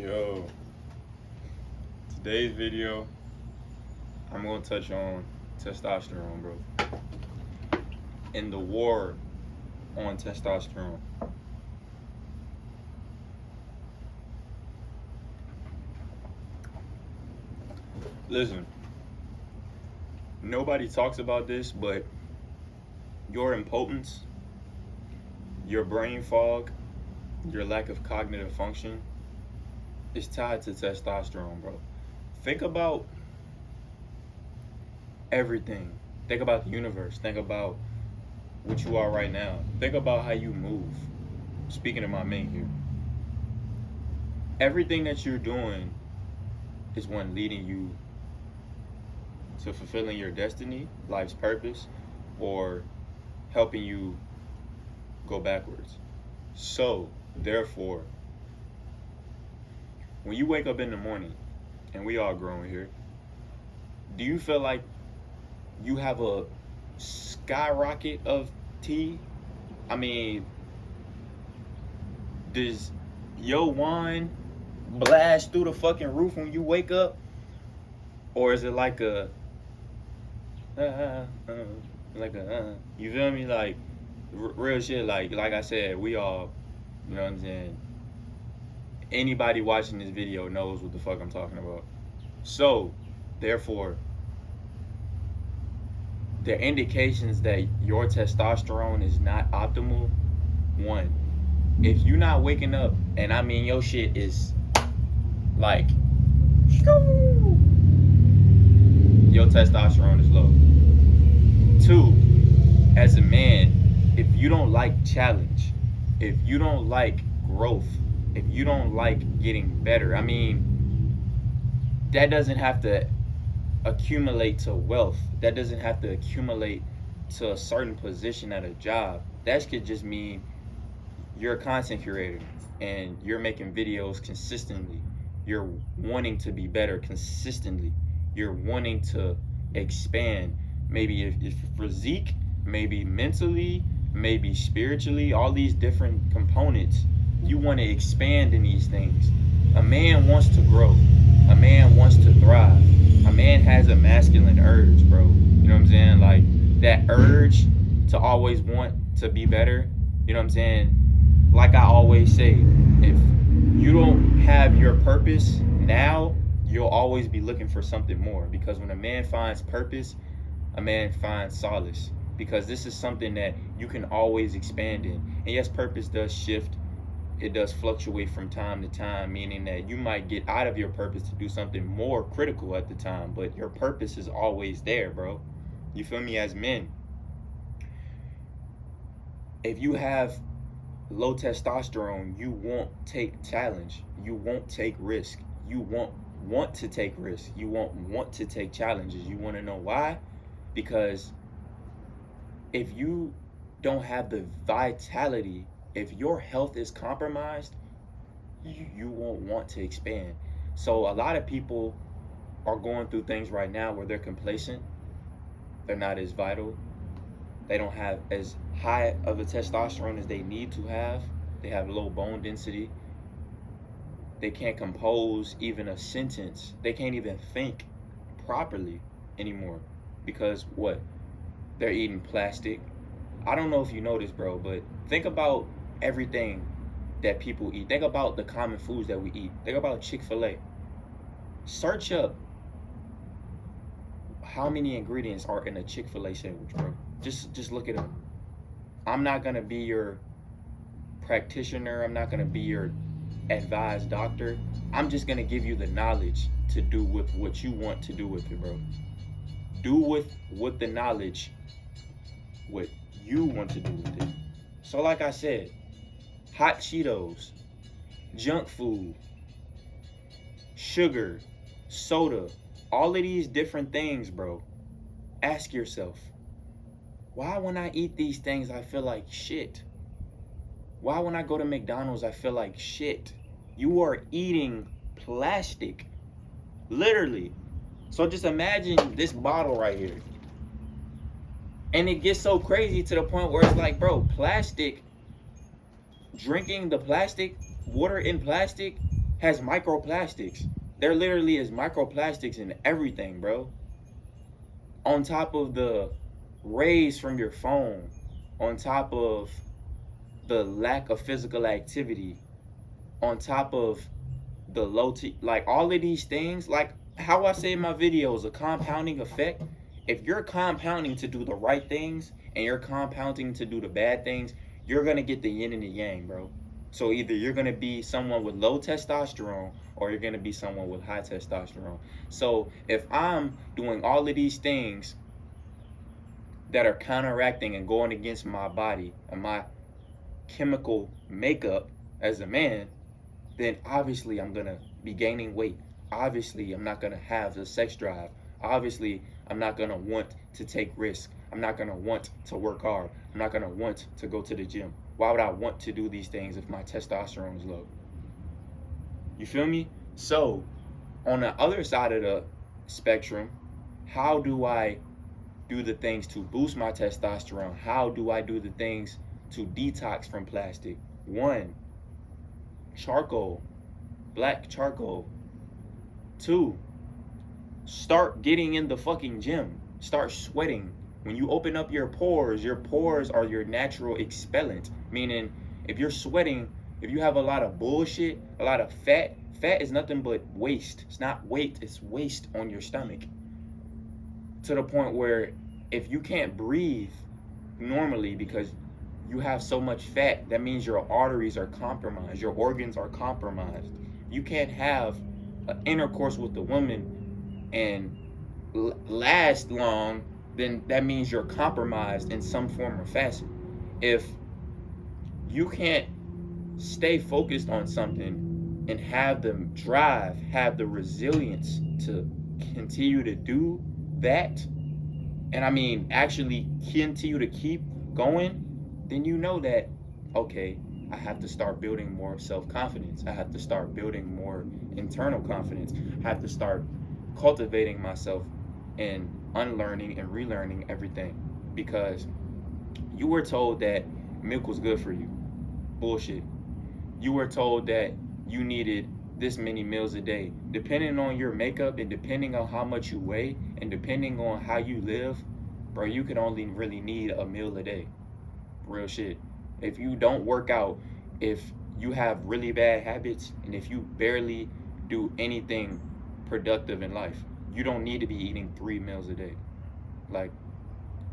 Yo, today's video, I'm gonna touch on testosterone, bro, and the war on testosterone. Listen, nobody talks about this, but your impotence, your brain fog, your lack of cognitive function is tied to testosterone, bro. Think about everything. Think about the universe. Think about what you are right now. Think about how you move. Speaking of my mate here, everything that you're doing is one leading you to fulfilling your destiny, life's purpose, or helping you go backwards. So, therefore, when you wake up in the morning, and we all growing here, do you feel like you have a skyrocket of tea? I mean, does your wine blast through the fucking roof when you wake up? Or is it like a, you feel me? Like, real shit, like I said, we all, you know what I'm saying? Anybody watching this video knows what the fuck I'm talking about. So, therefore, the indications that your testosterone is not optimal, one, if you're not waking up, and I mean your shit is like, your testosterone is low. Two, as a man, if you don't like challenge, if you don't like growth, if you don't like getting better, I mean, that doesn't have to accumulate to wealth. That doesn't have to accumulate to a certain position at a job. That could just mean you're a content curator and you're making videos consistently. You're wanting to be better consistently. You're wanting to expand. Maybe if physique, maybe mentally, maybe spiritually, all these different components. You want to expand in these things. A man wants to grow. A man wants to thrive. A man has a masculine urge, bro. You know what I'm saying? Like, that urge to always want to be better. You know what I'm saying? Like I always say, if you don't have your purpose now, you'll always be looking for something more. Because when a man finds purpose, a man finds solace. Because this is something that you can always expand in. And yes, purpose does shift. It does fluctuate from time to time, meaning that you might get out of your purpose to do something more critical at the time, but your purpose is always there, bro. You feel me? As men, if you have low testosterone, you won't take challenge. You won't take risk. You won't want to take risk. You won't want to take challenges. You want to know why? Because if you don't have the vitality, if your health is compromised, you won't want to expand. So a lot of people are going through things right now where they're complacent. They're not as vital. They don't have as high of a testosterone as they need to have. They have low bone density. They can't compose even a sentence. They can't even think properly anymore. Because what? They're eating plastic. I don't know if you know this, bro, but think about everything that people eat. Think about the common foods that we eat. Think about Chick-fil-A. Search up how many ingredients are in a Chick-fil-A sandwich, bro. Just look it up. I'm not gonna be your practitioner. I'm not gonna be your advised doctor. I'm just gonna give you the knowledge to do with what you want to do with it, bro. Do with the knowledge what you want to do with it. So like I said, hot Cheetos, junk food, sugar, soda, all of these different things, bro. Ask yourself, why when I eat these things I feel like shit? Why when I go to McDonald's I feel like shit? You are eating plastic, literally. So just imagine this bottle right here. And it gets so crazy to the point where it's like, bro, plastic, drinking the plastic, water in plastic has microplastics. There literally is microplastics in everything, bro. On top of the rays from your phone, on top of the lack of physical activity, on top of the like all of these things, like how I say in my videos, a compounding effect. If you're compounding to do the right things and you're compounding to do the bad things, you're gonna get the yin and the yang, bro. So either you're gonna be someone with low testosterone or you're gonna be someone with high testosterone. So if I'm doing all of these things that are counteracting and going against my body and my chemical makeup as a man, then obviously I'm gonna be gaining weight. Obviously, I'm not gonna have the sex drive. Obviously, I'm not gonna want to take risks. I'm not gonna want to work hard. I'm not gonna want to go to the gym. Why would I want to do these things if my testosterone is low? You feel me? So, on the other side of the spectrum, how do I do the things to boost my testosterone? How do I do the things to detox from plastic? One, charcoal, black charcoal. Two, start getting in the fucking gym. Start sweating. When you open up your pores are your natural expellant. Meaning, if you're sweating, if you have a lot of bullshit, a lot of fat is nothing but waste. It's not weight, it's waste on your stomach. To the point where if you can't breathe normally because you have so much fat, that means your arteries are compromised, your organs are compromised. You can't have an intercourse with the woman and last long, then that means you're compromised in some form or fashion. If you can't stay focused on something and have the drive, have the resilience to continue to do that, and I mean actually continue to keep going, then you know that, okay, I have to start building more self-confidence. I have to start building more internal confidence. I have to start cultivating myself and unlearning and relearning everything, because you were told that milk was good for you. Bullshit. You were told that you needed this many meals a day. Depending on your makeup and depending on how much you weigh and depending on how you live, bro, you could only really need a meal a day. Real shit. If you don't work out, if you have really bad habits, and if you barely do anything productive in life, you don't need to be eating 3 meals a day. Like,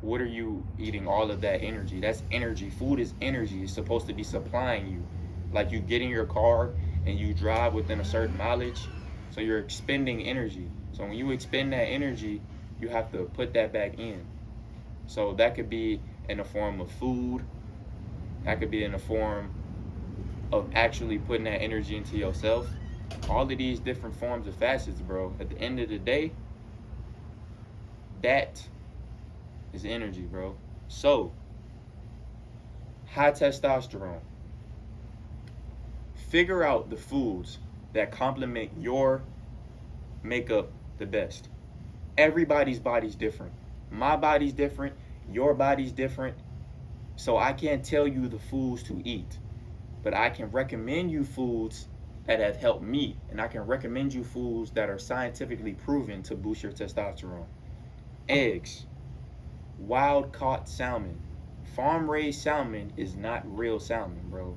what are you eating all of that energy? That's energy. Food is energy. It's supposed to be supplying you. Like, you get in your car and you drive within a certain mileage, so you're expending energy. So when you expend that energy, you have to put that back in. So that could be in the form of food. That could be in the form of actually putting that energy into yourself. All of these different forms of facets, bro. At the end of the day, that is energy, bro. So, high testosterone. Figure out the foods that complement your makeup the best. Everybody's body's different. My body's different. Your body's different. So I can't tell you the foods to eat, but I can recommend you foods that have helped me, and I can recommend you foods that are scientifically proven to boost your testosterone. Eggs, wild caught salmon. Farm raised salmon is not real salmon, bro.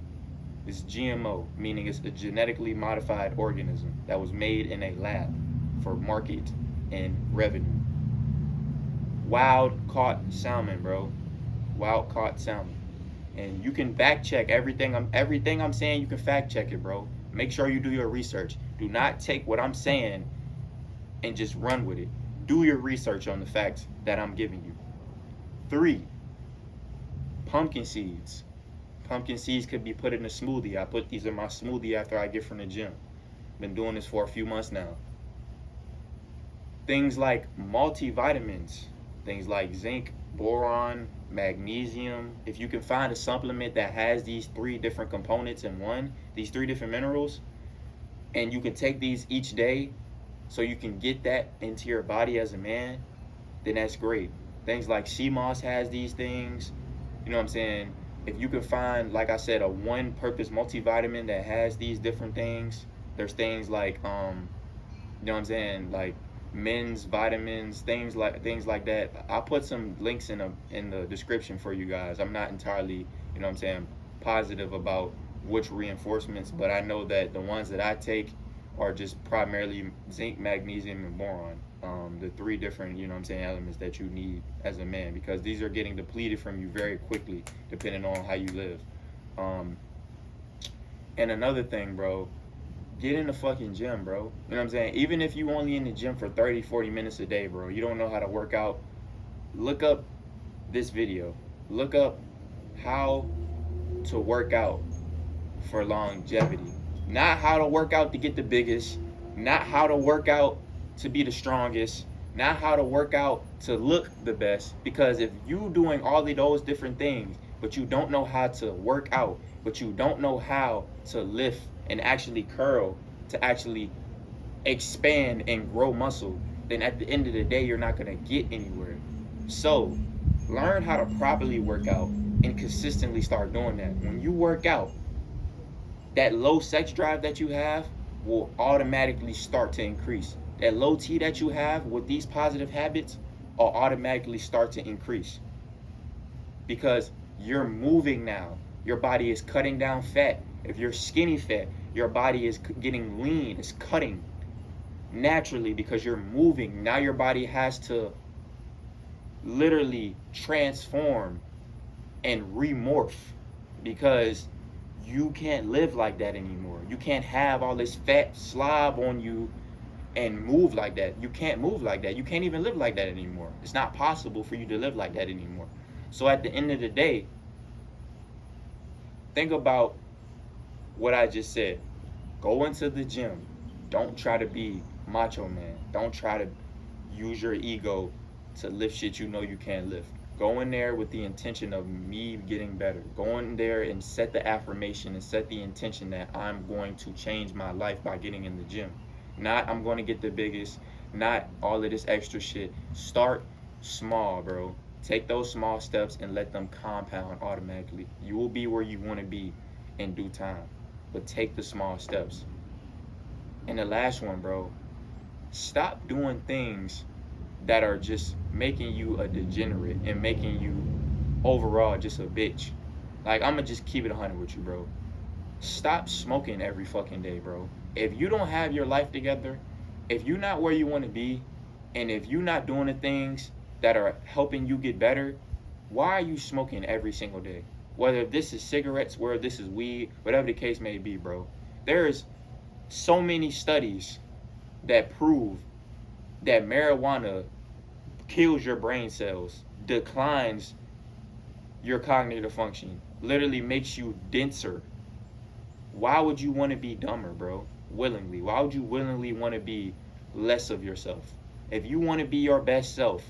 It's GMO, meaning it's a genetically modified organism that was made in a lab for market and revenue. Wild caught salmon, bro. Wild caught salmon. And you can fact check everything I'm saying. You can fact check it, bro. Make sure you do your research. Do not take what I'm saying and just run with it. Do your research on the facts that I'm giving you. 3, pumpkin seeds. Pumpkin seeds could be put in a smoothie. I put these in my smoothie after I get from the gym. Been doing this for a few months now. Things like multivitamins, things like zinc, boron, magnesium. If you can find a supplement that has these 3 different components in one, these 3 different minerals, and you can take these each day so you can get that into your body as a man, then that's great. Things like sea moss has these things. You know what I'm saying? If you can find, like I said, a one-purpose multivitamin that has these different things, There's things like you know what I'm saying, like men's vitamins, things like that. I'll put some links in the description for you guys. I'm not entirely, you know what I'm saying, positive about which reinforcements, but I know that the ones that I take are just primarily zinc, magnesium, and boron. The three different, you know what I'm saying, elements that you need as a man, because these are getting depleted from you very quickly depending on how you live. Um, and another thing, bro, get in the fucking gym, bro. You know what I'm saying? Even if you only in the gym for 30, 40 minutes a day, bro, you don't know how to work out, look up this video. Look up how to work out for longevity. Not how to work out to get the biggest, not how to work out to be the strongest, not how to work out to look the best. Because if you doing all of those different things, but you don't know how to work out, but you don't know how to lift and actually curl, to actually expand and grow muscle, then at the end of the day, you're not gonna get anywhere. So learn how to properly work out and consistently start doing that. When you work out, that low sex drive that you have will automatically start to increase. That low T that you have with these positive habits will automatically start to increase because you're moving now. Your body is cutting down fat. If you're skinny fat, your body is getting lean, it's cutting naturally because you're moving. Now your body has to literally transform and remorph because you can't live like that anymore. You can't have all this fat slob on you and move like that. You can't move like that. You can't even live like that anymore. It's not possible for you to live like that anymore. So at the end of the day, think about what I just said. Go into the gym. Don't try to be macho man. Don't try to use your ego to lift shit you know you can't lift. Go in there with the intention of me getting better. Go in there and set the affirmation and set the intention that I'm going to change my life by getting in the gym. Not I'm going to get the biggest, not all of this extra shit. Start small, bro. Take those small steps and let them compound automatically. You will be where you want to be in due time. But take the small steps. And the last one, bro, stop doing things that are just making you a degenerate and making you overall just a bitch. Like, I'm gonna just keep it 100 with you, bro. Stop smoking every fucking day, bro. If you don't have your life together, if you're not where you want to be, and if you're not doing the things that are helping you get better, why are you smoking every single day? Whether this is cigarettes, whether this is weed, whatever the case may be, bro. There's so many studies that prove that marijuana kills your brain cells, declines your cognitive function, literally makes you denser. Why would you want to be dumber, bro? Willingly. Why would you willingly want to be less of yourself? If you want to be your best self,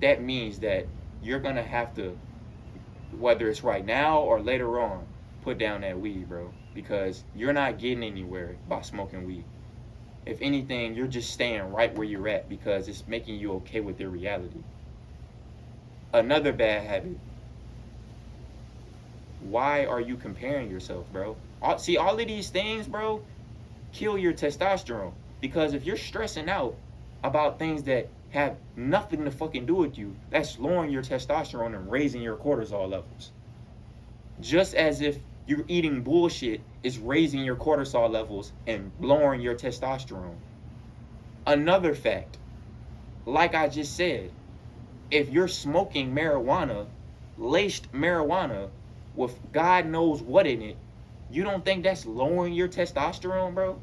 that means that you're going to have to, whether it's right now or later on, put down that weed, bro. Because you're not getting anywhere by smoking weed. If anything, you're just staying right where you're at because it's making you okay with your reality. Another bad habit. Why are you comparing yourself, bro? See, all of these things, bro, kill your testosterone. Because if you're stressing out about things that have nothing to fucking do with you, that's lowering your testosterone and raising your cortisol levels. Just as if you're eating bullshit is raising your cortisol levels and lowering your testosterone. Another fact, like I just said, if you're smoking marijuana, laced marijuana with God knows what in it, you don't think that's lowering your testosterone, bro?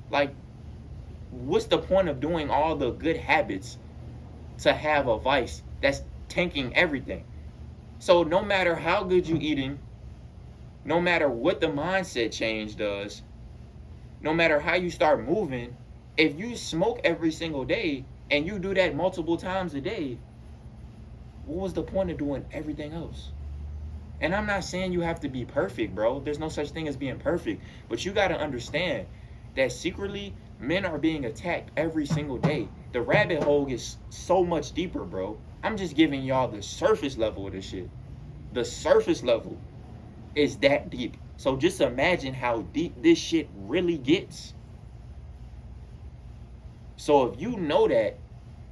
Like, what's the point of doing all the good habits to have a vice that's tanking everything? So no matter how good you eating, no matter what the mindset change does, no matter how you start moving, if you smoke every single day and you do that multiple times a day, what was the point of doing everything else? And I'm not saying you have to be perfect, bro. There's no such thing as being perfect. But you got to understand that secretly, men are being attacked every single day. The rabbit hole gets so much deeper, bro. I'm just giving y'all the surface level of this shit. The surface level is that deep. So just imagine how deep this shit really gets. So if you know that,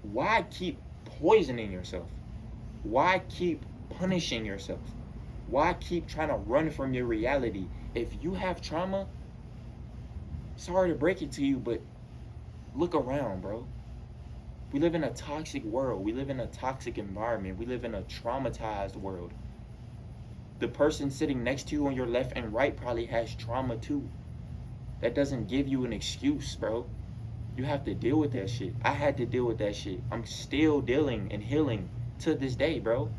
why keep poisoning yourself? Why keep punishing yourself? Why keep trying to run from your reality? If you have trauma, sorry to break it to you, but look around, bro. We live in a toxic world. We live in a toxic environment. We live in a traumatized world. The person sitting next to you on your left and right probably has trauma too. That doesn't give you an excuse, bro. You have to deal with that shit. I had to deal with that shit. I'm still dealing and healing to this day, bro.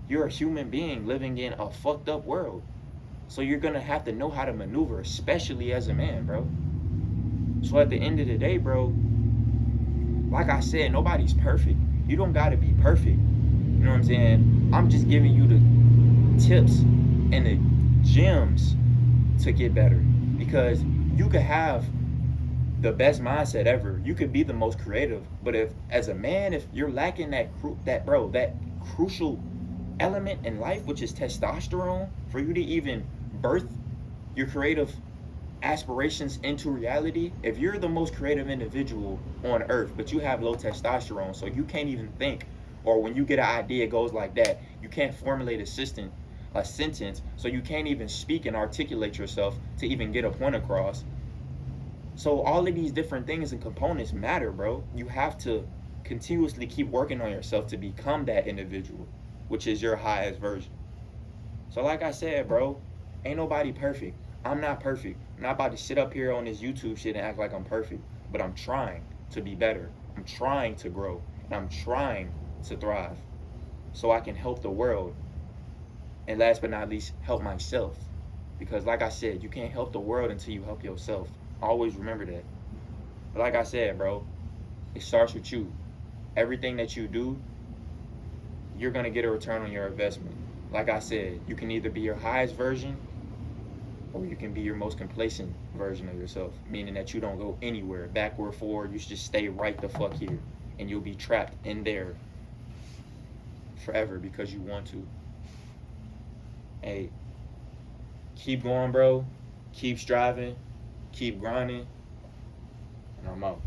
You're a human being living in a fucked up world. So you're gonna have to know how to maneuver, especially as a man, bro. So at the end of the day, bro, like I said, nobody's perfect. You don't gotta be perfect. You know what I'm saying? I'm just giving you the tips and the gems to get better. Because you could have the best mindset ever. You could be the most creative, but if as a man, if you're lacking that crucial element in life, which is testosterone, for you to even birth your creative aspirations into reality, if you're the most creative individual on earth, but you have low testosterone, so you can't even think, or when you get an idea, it goes like that. You can't formulate a sentence, so you can't even speak and articulate yourself to even get a point across. So all of these different things and components matter, bro. You have to continuously keep working on yourself to become that individual, which is your highest version. So like I said, bro, ain't nobody perfect. I'm not perfect. I'm not about to sit up here on this YouTube shit and act like I'm perfect. But I'm trying to be better. I'm trying to grow. And I'm trying to thrive. So I can help the world. And last but not least, help myself. Because like I said, you can't help the world until you help yourself. Always remember that. But like I said, bro, it starts with you. Everything that you do, you're going to get a return on your investment. Like I said, you can either be your highest version or you can be your most complacent version of yourself, meaning that you don't go anywhere, backward, forward. You should just stay right the fuck here, and you'll be trapped in there forever because you want to. Hey, keep going, bro. Keep striving. Keep grinding. And I'm out.